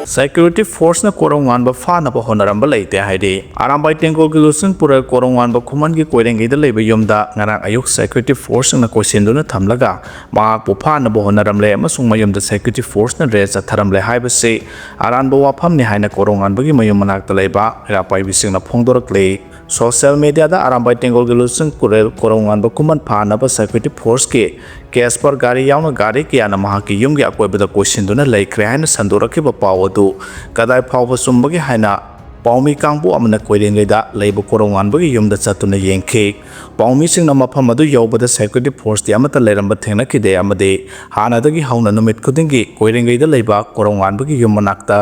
Security force na korong wan ba fa na ba honaram ba leite hairi arambai tengol gi lusung pura korong wan ba khuman gi koireng gi da leba yomda ngarang ayuk security force na koisin duna thamlaga ma pu fa na ba honaram le amasung mayom da security force na re cha tharam le haiba se aran ba wafam ni haina korong wan ba gi mayom manak ta leba ra pai bising na phongdorak le social media da arambai tengol gi lusung pura korong wan ba khuman fa na ba security force ke case पर गाड़ी यावना गाड़ी किया ना महा की yum की अकोइबदा question दुना लेख्रे हाइना संदोरखिबा पाव अदु कदाय फावबा सुमबगी हाइना पाउमी कांगबु अमना कोइरेंगैदा लेब कोरंगानबगी युमदा चतुना येंखे पाउमी सिंगना मफम अदु यौबदा सिक्युरिटी फोर्स ति अमता लेरंबा थेंगनाखिदे अमदे हानादगी हौना नुमित खुदिंगी कोइरेंगैदा लेबा कोरंगानबगी युम मनाक्ता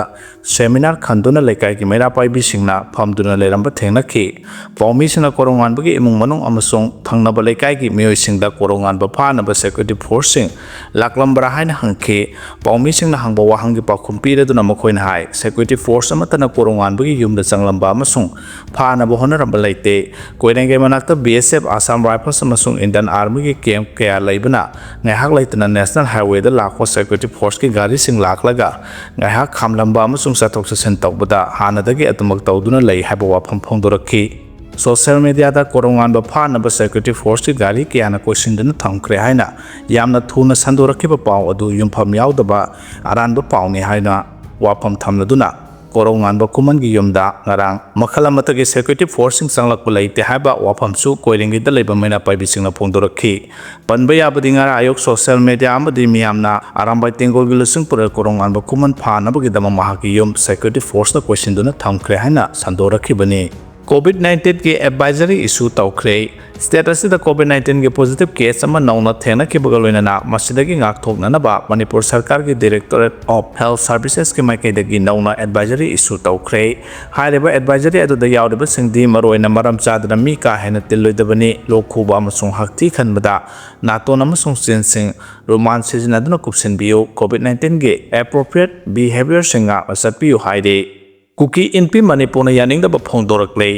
सेमिनार खंदुना लेकाय की मेरा पाइबी सिंगना फमदुना लेरंबा थेंगनाखि पाउमी सिंगना कोरंगानबगी इमुंग मनों अमसों थंगनाबा लेकाय की मियोय सिंगदा कोरंगानबा फानाबा सिक्युरिटी फोर्स सिंग लाकलंबरा हाइना हंखे पाउमी सिंगना हंगबा वाहंगी पाखुम पिरेदुना मखोइना हाय सिक्युरिटी फोर्स अमतना कोरंगानबगी युम चंगलंबा अमसुंग फानाबा होनरंबा लेते कोइरेंगै मनाक्ता BSF आसाम राइफल्स अमसुंग इंडियन आर्मी के कैंप कया लेबना ngahak leitana national highway da lakho security force ki gari sing laklaga ngahak khamlamba amasung sathok sasen tawbada hanadagi atumak tawduna lei haiba wafam phongdorakhi social media da korongan ba phanaba security force ki gari kiyana question dana thamkre haina yamna thuna sandorakhiba paw adu yumpham yaudaba aranba pawni haina wafam thamladuna कोरोंगान बा Koeman की युमदा ngarang makhala mata के security force sing sanglak pulai te haiba wafam su koiringi da leiba mena paibi singna phongdorakhi panba yabadi ngara ayok social media amadi miyamna arambai tengol gi lusung pura korongan ba kuman phana ba gi dama mahaki yum security force na question duna thamkre haina sandorakhi bani COVID-19 के advisory issue तौखरे status the COVID-19 के positive case अमा नौना थेना के बगलोइना मसिदगी ngakthoknanaba Manipur सरकार के Directorate of Health Services के माइकेदगी नौना advisory issue तौखरे हाइरेबा advisory अदुदा यावदबा सिंगदी मरोइना मरम चादना मी का हेना तिल्लोइदबनी लोखुबा अमसुंग हक्ति खनबदा नातोन अमसुंग सिंसिंग रोमान सिजनदुना कुपसिनबियो COVID-19 के appropriate behavior सिंगा असतपियो हाइरे kuki inpi Manipur na yaning da ba phongdorakle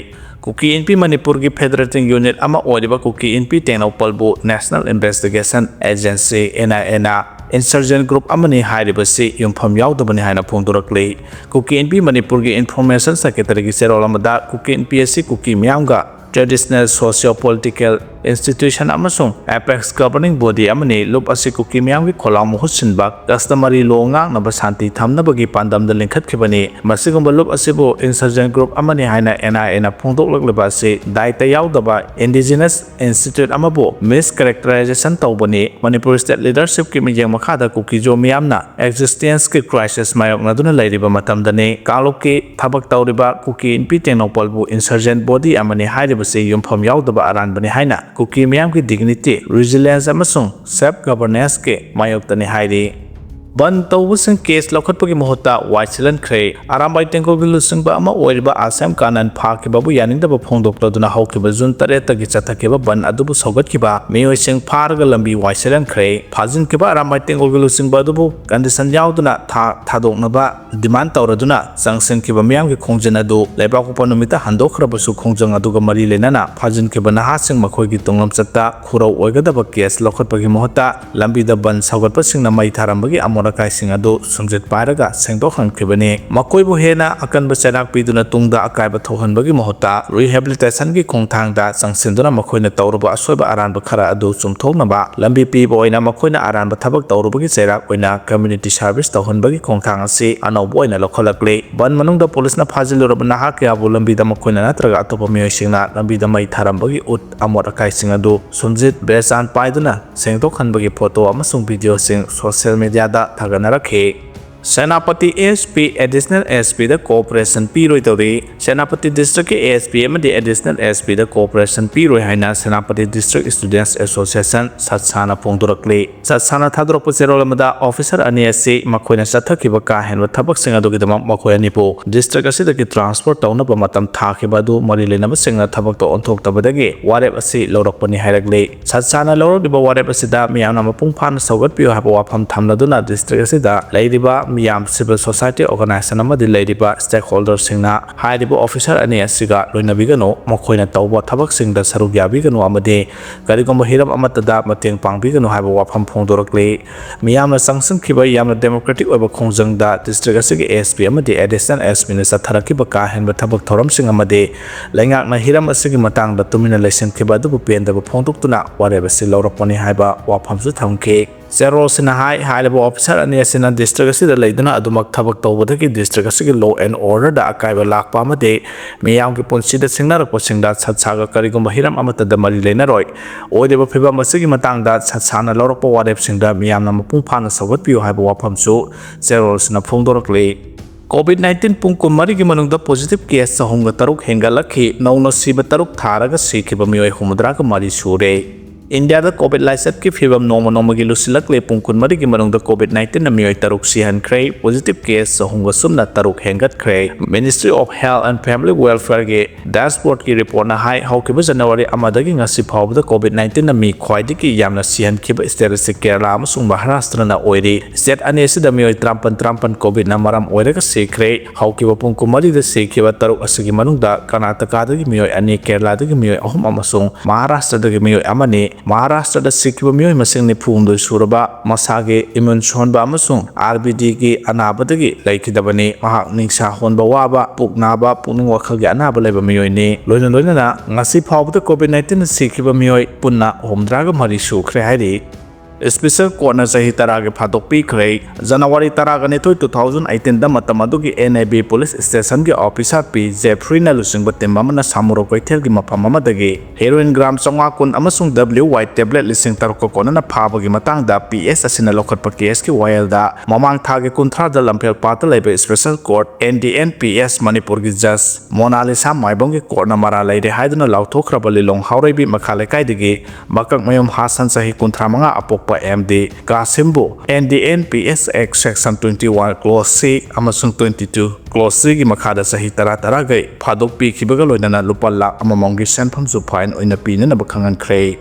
kuki inpi Manipur ki federating unit ama oiba kuki inpi tenau palbu National Investigation Agency NIA na insurgent group amani hairiba se yumpham yaudabani haina phongdorakle kuki inpi Manipur ki information secretary ki serolamada kuki inpi se kuki myamga traditional socio-political institution amasung apex governing body amani lup ase kuki myam ki kholam husinba customary law ngang na ba santi thamnabagi pandam da linkhat khibani masigumba lup asebo insurgent group amani haina NIA na phongdokleba se daita yaudaba indigenous institute amabo mischaracterization tawbani Manipur state leadership ki mijeng makhada kuki jo myamna existence ki crisis mayok na duna lairiba matamdane kalop ki thabak tawriba kuki inpi tenopalbu insurgent body amani hairiba se yumpham yaudaba aran bani haina kuki miyam ki dignity resilience amasung self governance ke mayok hairi ban tawusing case lokhatpagi mohota waichilan khre arambai tengol gi lusung ba ama oiriba asam kanan phaki babu yaning da ba phongdok taduna haukiba jun tare tagi chathakiba ban adubu sogat kiba meyoi sing pharga lambi waichilan khre phajin kiba arambai tengol gi lusung ba adubu condition yauduna thadokna ba demand tawraduna sangsen kiba miyam ki khongjana du leba ko panumita handokra basu khongjang aduga mari lenana phajin kiba na hasing makhoi gi tonglam chatta khurau oigada ba case lokhatpagi mohota lambi da ban sogat pasing na mai tharambagi kai singado sumjet pairaga sengdok hankribani makoibu hena akan bachanak piduna tungda akaiba thohanbagi mohota rehabilitation gi khongthang da sangsinduna makoina tawruba asoiba aranba khara adu chumtholnaba lambi piba oina makoina aranba thabak tawrubagi chairak oina community service tawhanbagi khongthang ase anaubo oina lokholakle ban manungda police na phajiluraba naha kya bu lambi da makoina natraga atopa miyoi singna lambi da mai tharambagi ut amor akai singado sumjit besan paiduna sengdok hanbagi photo amasung video sing social media da Taganarake Senapati ASP additional ASP the cooperation Piroi Tori Senapati District ASP the additional ASP the cooperation Piroi Haina Senapati District Students Association Satsana Pongdorakle Satsana Thadrop Serolamada Officer Aniasi Makoina Sathakiba Kahen Tabak Singadogidama Makoyanipo District Asidaki Transport Town of Matam Takibadu Marilena Singa Tabak to Ontok Tabadagi whatever see Lorokpani Haragle Satsana Loro Diba whatever Sida Miana Pumpan Sogat Pio Hapawapam Tamladuna District Asida Ladyba miyam civil society organization amadi leiriba stakeholder singna hairiba officer ani asiga loinabigano makhoina tawba thabak singda saruk yabigano amadi karigomba hiram amatada mateng pangbigano haiba wafam phongdorakle miyamna sangsan khiba yamna democratic oba khongjangda district asigi SP amadi additional SP na satharakiba ka henba thabak thoram sing amadi laingakna hiram asigi matangda tumina leisen khiba du pendaba phongdoktuna wareba si lawrapani haiba wafamsu thamke Zero Sinahai, high level officer, and yes, in a district, the Ladina Adumak Tabak Tobaki district, law and order, the Akaiba Lak Pamade, Miyam Ponsi the singer posting that Satsaga Karigum Hiram Amata the Marilena Roy, or they were Piba Masigi Matang that Satsana Loropo Wadep Singa, Miyam Nampana Sawat Pio Haba Wapam so, Zero Sinapondorokle. COVID-19 pungkum marigi manungda positive case sa hunga taruk hengalaki nauna siba taruk tharaga sikiba miyoy humudra ka mari sure. India da COVID license ki fibam noma gilusilak le pungkun marigi manungda COVID-19 na miyoy taruk sihan kray positive case sa hunga sumna taruk hengat kray. Ministry of Health and Family Welfare ge dashboard ki report na hai how kiba January amadagi nga sipaw da COVID-19 na mi khwaidi ki yamna sihan kiba statistic Kerala amasung Maharashtra na oiri. State anesi da miyoy trampan COVID na maram oira ka sikray how kiba pungkun mari da sikiba taruk asigi manungda Karnataka da gi miyoy ani Kerala da gi miyoy ahum amasung Maharashtra da gi miyoy amani Maharashtra da sikiba miyoy masing ni phungdo suraba masage immune sonba amasung RBD ki anaba da gi laikidabani mahak ningsha honba waba puknaba pukning wakhal gi anaba leba miyoy ni loina na ngasi phawbda COVID-19 na sikiba miyoy punna homdraga mari sukhre hairi Special Court na sahi tarage phadokpi khrei January taraga ne 2018 da matamadugi NIA Police Station ge officer P Jeffrey na lusing batemba mana samuro koithel gi mafam amadagi heroin gram songa kun amasung W white tablet lising tarko kona na phabagi matang da PS asina lokhat pa case ki wild da mamang thage kunthra da lampel pata lebe Special Court NDNPS Manipur gi judge Monalisa Maibong gi court na mara leide haiduna lauthokhraba lilong haurebi makhale kaidigi makak mayom hasan sahi kunthra manga apok MD Kasimbo NDNPS Act Section 21 Clause C amasung 22 Clause C gi makhada sahi tara gai phadok pi khibaga loinana lupa lak amamong gi senpham su fine oina pina na bakhangan khrei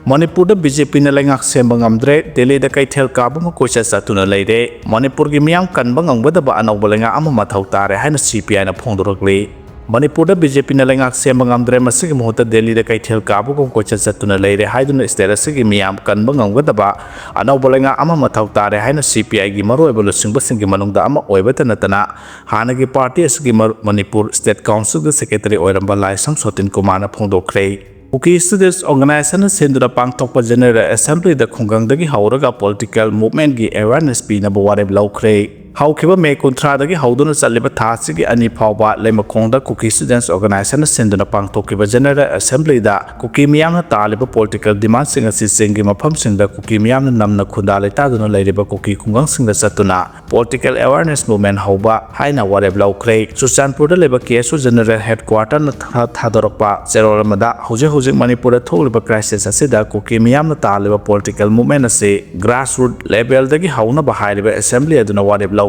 Manipur da BJP na laingak semba ngamdre Delhi da kaithel kabung koisa satuna leide Manipur gi miyam kanba ngangbada ba anaw balenga ama mathau tare haina CPI na phongdorokle Manipur da BJP na laingak semba ngamdre masigi mohota Delhi da kaithel kabu kong kocha satuna leire haiduna status gi miyam kanba ngamgada ba anaw balenga ama mathau tare haina CPI gi maro ebolo singba singi manungda ama oibata natana hana gi party asigi Manipur State Council da secretary oiramba laisam sotin kumana phongdokre Kuki Students Organization sendura pangthokpa General Assembly da khunggangdagi hauraga political movement gi awareness pina ba wareb laukre Haukiba May Kuntra Hauduna Saliba Tasigi Ani Pauba Lemakonda Kuki Students Organization Senduna Pangtokiba General Assembly da Kuki Miam Taliba political demand singer singi mapam singa Kuki Miam Namna Kundale Taduna Ladiba Kuki Kungang Singa Satuna Political Awareness Movement Hauba Haina Wareb Laukre Susanpur Leba Kesu General Headquarter Tadoropa Zero Ramada Hujing Manipur Toliba Crisis Asida Kuki Miam Taliba Political Movement Ase Grassroots Level Dagi Hauna Bahaiba Assembly Aduna Wareb Laukre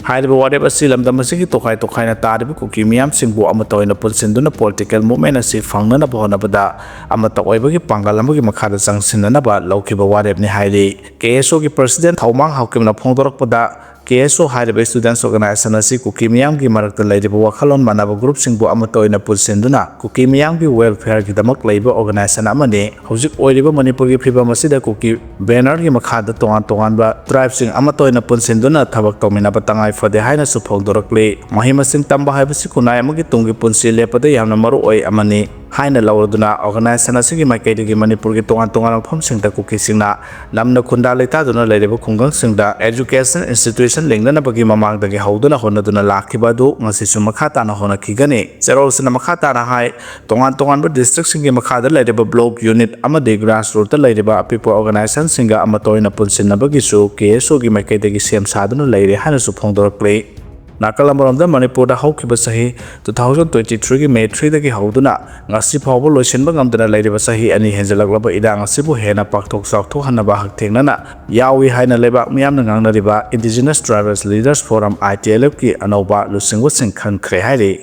Hairiba Wareb Asilam Damasiki Tokai na Taribu Kuki Miam Singbu Amatoina Pulsinduna Political Movement Asi Fangana Bonabada Amatoibagi Pangalamagi Makada Sang Sinanaba Laukiba Wareb ni Hairi KSO ki President Haumang Haukim na Pongdorokpada KSO Hairiba Students Organization Asi Kuki Miam ki Marakta Laidiba Wakalon Manaba Group Singbu Amatoina Pulsinduna Kuki Miam ki Welfare ki Damak Labor Organization Amani Hujik Oiriba Manipur ki Priba Masida Kuki Banner ki Makada Tongan ba Tribe Sing Amatoina Pulsinduna Tabak Tomina Batangai for the Haina Supong Dorokle Mahima Sing Tamba Habasi Kunai Magi Tungi Punsi Lepada Yamna Maru Oi Amani Haina Lauraduna Organization Asigi Makai Manipur ki Tongan Pom Singta Kuki Singna Namna Kunda Leta Duna Ladiba Kungang Singda Education Institution Lingna Bagi Mamang Dagi Hauduna Honaduna Lakibadu Ngasisu Makata na Hona Kigani Zero Sina Makata na Hai Tongan District Singi Makada Ladiba Block Unit Amade Grassroots Ladiba People Organization Singa Amatoina Punsin Nabagisu KSO gi Makai Dagi Siam Saduna Lady Hana Supong Dorokle Nakalambaramda Manipur da haukiba sahi 2023 gi May 3 dagi hauduna ngasi phawbo loisinba ngamdana leiriba sahi ani henjalaglaba ida ngasibu hena pakthok sakthok hanaba haktengnana yawi haina leba miyamna ngangnariba Indigenous Tribal Leaders Forum ITLF ki anoba lusingwa singkhan khre hairi